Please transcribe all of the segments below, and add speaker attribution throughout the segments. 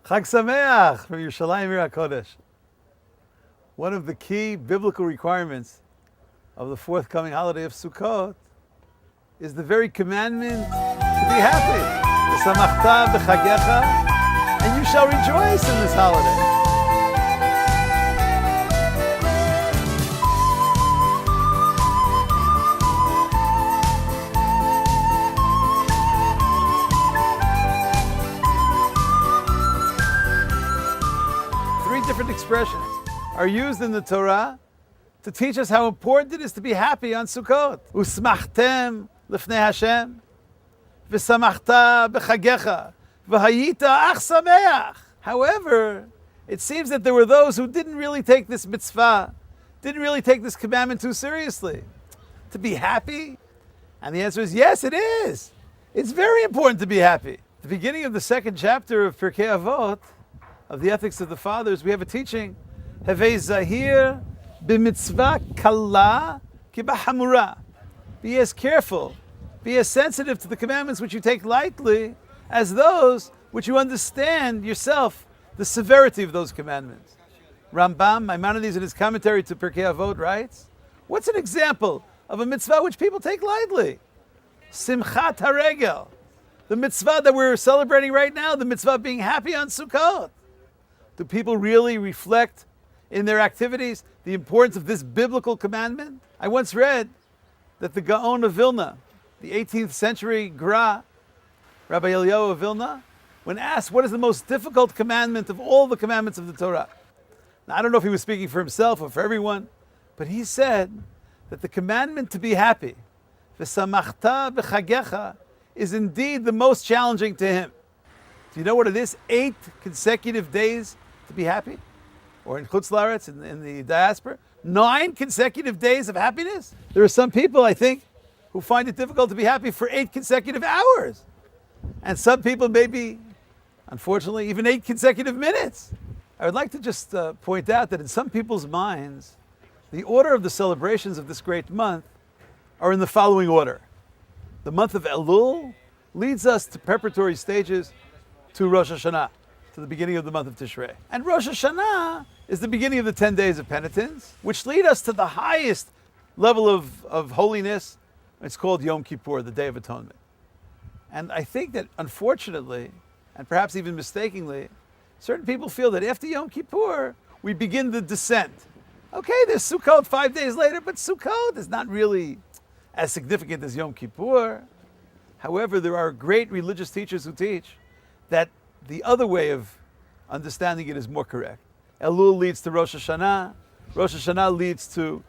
Speaker 1: Chag Sameach from Yerushalayim HaKodesh. One of the key biblical requirements of the forthcoming holiday of Succot is the very commandment to be happy. V'samachta b'chagecha, and you shall rejoice in this holiday. Different expressions are used in the Torah to teach us how important it is to be happy on Sukkot. Usmachtem lifnei Hashem, v'samachta b'chagecha, v'hayita ach sameach. However, it seems that there were those who didn't really take this mitzvah, didn't really take this commandment too seriously. To be happy? And the answer is yes, it is. It's very important to be happy. The beginning of the second chapter of Pirkei Avot, of the Ethics of the Fathers, we have a teaching, Havei zahir b'mitzvah kala ki b'hamura. Be as careful, be as sensitive to the commandments which you take lightly as those which you understand yourself the severity of those commandments. Rambam, Maimonides, in his commentary to Pirkei Avot, writes, what's an example of a mitzvah which people take lightly? Simchat haregel, the mitzvah that we're celebrating right now, the mitzvah of being happy on Sukkot. Do people really reflect in their activities the importance of this biblical commandment? I once read that the Gaon of Vilna, the 18th century Gra, Rabbi Eliyahu of Vilna, when asked what is the most difficult commandment of all the commandments of the Torah. Now, I don't know if he was speaking for himself or for everyone, but he said that the commandment to be happy, v'samachta b'chagecha, is indeed the most challenging to him. Do you know what it is? 8 consecutive days to be happy? Or in Chutz La'aretz, in the diaspora, 9 consecutive days of happiness? There are some people, I think, who find it difficult to be happy for 8 consecutive hours. And some people maybe, unfortunately, even 8 consecutive minutes. I would like to just point out that in some people's minds, the order of the celebrations of this great month are in the following order. The month of Elul leads us to preparatory stages to Rosh Hashanah, to the beginning of the month of Tishrei. And Rosh Hashanah is the beginning of the 10 days of penitence, which lead us to the highest level of holiness. It's called Yom Kippur, the Day of Atonement. And I think that unfortunately, and perhaps even mistakenly, certain people feel that after Yom Kippur, we begin the descent. Okay, there's Sukkot 5 days later, but Sukkot is not really as significant as Yom Kippur. However, there are great religious teachers who teach that the other way of understanding it is more correct. Elul leads to Rosh Hashanah, Rosh Hashanah leads to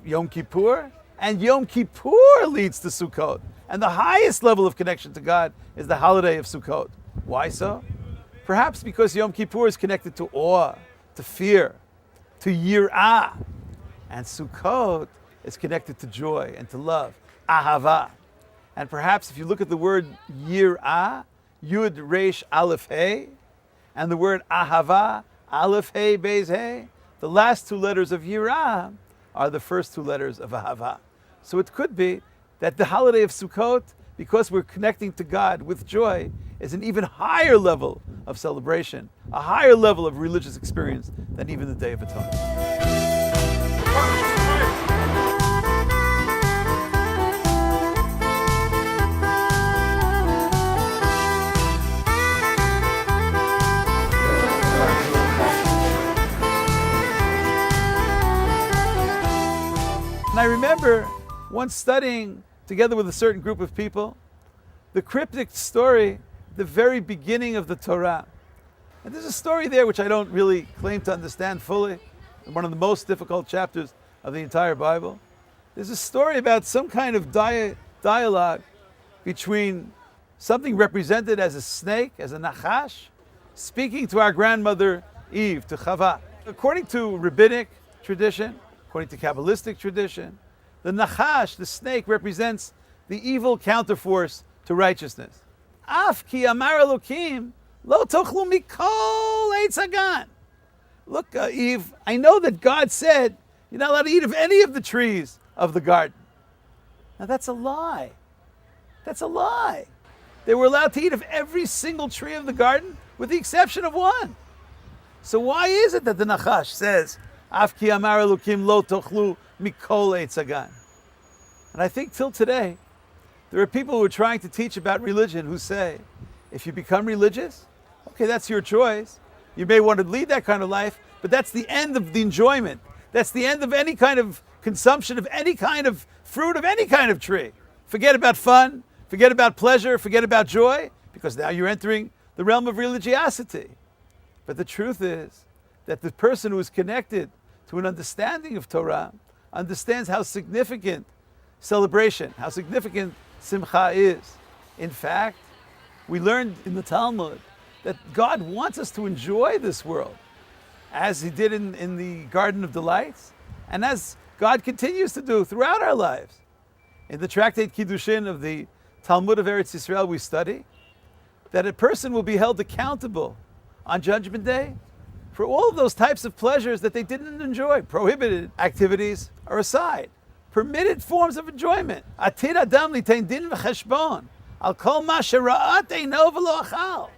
Speaker 1: Yom Kippur, and Yom Kippur leads to Sukkot. And the highest level of connection to God is the holiday of Sukkot. Why so? Perhaps because Yom Kippur is connected to awe, to fear, to yirah. And Sukkot is connected to joy and to love, ahava. And perhaps if you look at the word yirah, Yud Resh Aleph Hey, and the word Ahava, Aleph Hey Beis Hey, the last 2 letters of Yirah are the first 2 letters of Ahava. So it could be that the holiday of Sukkot, because we're connecting to God with joy, is an even higher level of celebration, a higher level of religious experience than even the Day of Atonement. And I remember once studying together with a certain group of people the cryptic story, the very beginning of the Torah. And there's a story there which I don't really claim to understand fully, one of the most difficult chapters of the entire Bible. There's a story about some kind of dialogue between something represented as a snake, as a nachash, speaking to our grandmother Eve, to Chava. According to rabbinic tradition, according to Kabbalistic tradition, the nachash, the snake, represents the evil counterforce to righteousness. Af ki amar Elokim lo tochlu mikol eitz hagan. Look, Eve, I know that God said you're not allowed to eat of any of the trees of the garden. Now that's a lie. That's a lie. They were allowed to eat of every single tree of the garden. with the exception of one. So why is it that the Nachash says, Af ki amar Elokim lo tochlu mikol eitz hagan? And I think till today, there are people who are trying to teach about religion who say, if you become religious, okay, that's your choice. You may want to lead that kind of life, but that's the end of the enjoyment. That's the end of any kind of consumption of any kind of fruit of any kind of tree. Forget about fun, forget about pleasure, forget about joy, because now you're entering the realm of religiosity. But the truth is that the person who is connected to an understanding of Torah understands how significant celebration, how significant simcha is. In fact, we learned in the Talmud that God wants us to enjoy this world, as He did in the Garden of Delights, and as God continues to do throughout our lives. In the tractate Kiddushin of the Talmud of Eretz Yisrael, we study that a person will be held accountable on Judgment Day for all of those types of pleasures that they didn't enjoy. Prohibited activities are aside. Permitted forms of enjoyment. Atid adam litein din v'cheshbon al kol ma shera'at eino v'lo achal.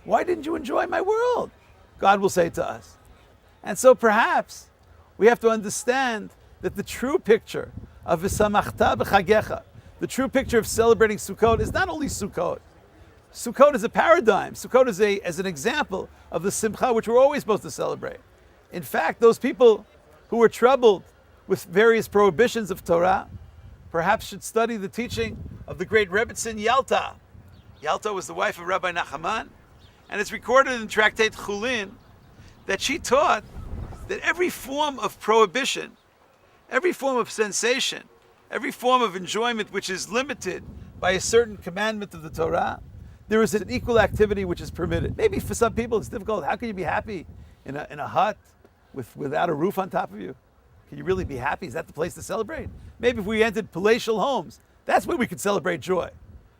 Speaker 1: Why didn't you enjoy my world? God will say to us. And so perhaps we have to understand that the true picture of v'samachta b'chagecha, the true picture of celebrating Sukkot, is not only Sukkot. Sukkot is a paradigm. Sukkot is an example of the simcha which we're always supposed to celebrate. In fact, those people who were troubled with various prohibitions of Torah perhaps should study the teaching of the great Rebbetzin Yalta. Yalta was the wife of Rabbi Nachaman, and it's recorded in Tractate Chulin that she taught that every form of prohibition, every form of sensation, every form of enjoyment which is limited by a certain commandment of the Torah, there is an equal activity which is permitted. Maybe for some people it's difficult. How can you be happy in a hut without a roof on top of you? Can you really be happy? Is that the place to celebrate? Maybe if we entered palatial homes, that's where we could celebrate joy.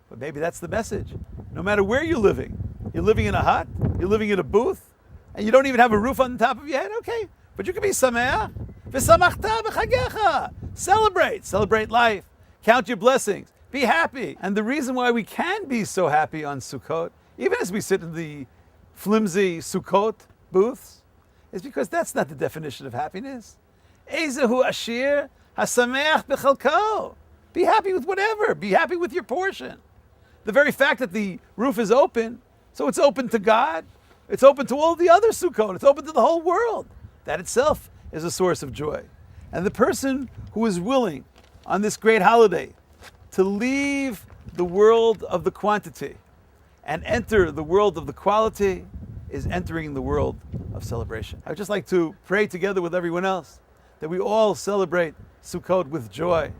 Speaker 1: But maybe that's the message. No matter where you're living in a hut, you're living in a booth, and you don't even have a roof on the top of your head, okay. But you can be sameach. V'samachta b'chagecha. Celebrate life. Count your blessings. Be happy. And the reason why we can be so happy on Sukkot, even as we sit in the flimsy Sukkot booths, is because that's not the definition of happiness. Ezehu ashir hasameach b'chalko. Be happy with whatever. Be happy with your portion. The very fact that the roof is open, so it's open to God, it's open to all the other Sukkot, it's open to the whole world. That itself is a source of joy. And the person who is willing on this great holiday to leave the world of the quantity and enter the world of the quality is entering the world of celebration. I would just like to pray together with everyone else that we all celebrate Sukkot with joy,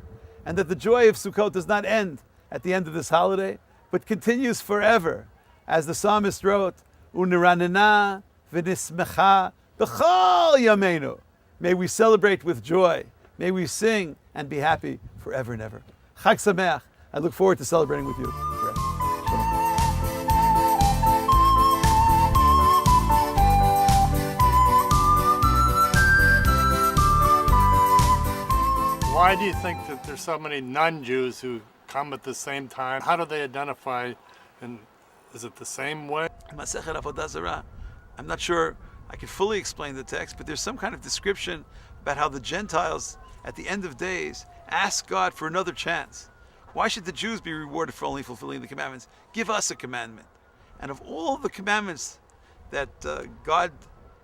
Speaker 1: and that the joy of Sukkot does not end at the end of this holiday, but continues forever. As the psalmist wrote, Uniranena v'nismecha b'chol yameinu. May we celebrate with joy. May we sing and be happy forever and ever. Chag Sameach. I look forward to celebrating with you.
Speaker 2: Why do you think that there's so many non-Jews who come at the same time? How do they identify? And is it the same way?
Speaker 1: Masechet Avodah Zarah. I'm not sure I can fully explain the text, but there's some kind of description about how the Gentiles, at the end of days, ask God for another chance. Why should the Jews be rewarded for only fulfilling the commandments? Give us a commandment. And of all the commandments that God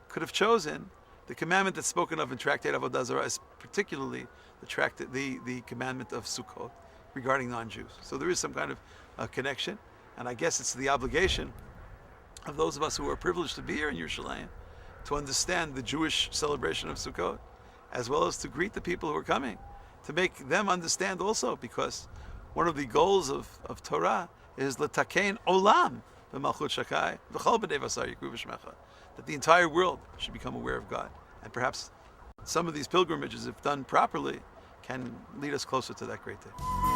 Speaker 1: could have chosen, the commandment that's spoken of in Tractate Avodah Zarah is particularly the commandment of Sukkot regarding non-Jews. So there is some kind of connection, and I guess it's the obligation of those of us who are privileged to be here in Yerushalayim to understand the Jewish celebration of Sukkot, as well as to greet the people who are coming, to make them understand also, because one of the goals of Torah is l'takein olam b'malchut shakai v'chol b'nei vasar yikru v'shmecha, that the entire world should become aware of God. And perhaps some of these pilgrimages, if done properly, can lead us closer to that great day.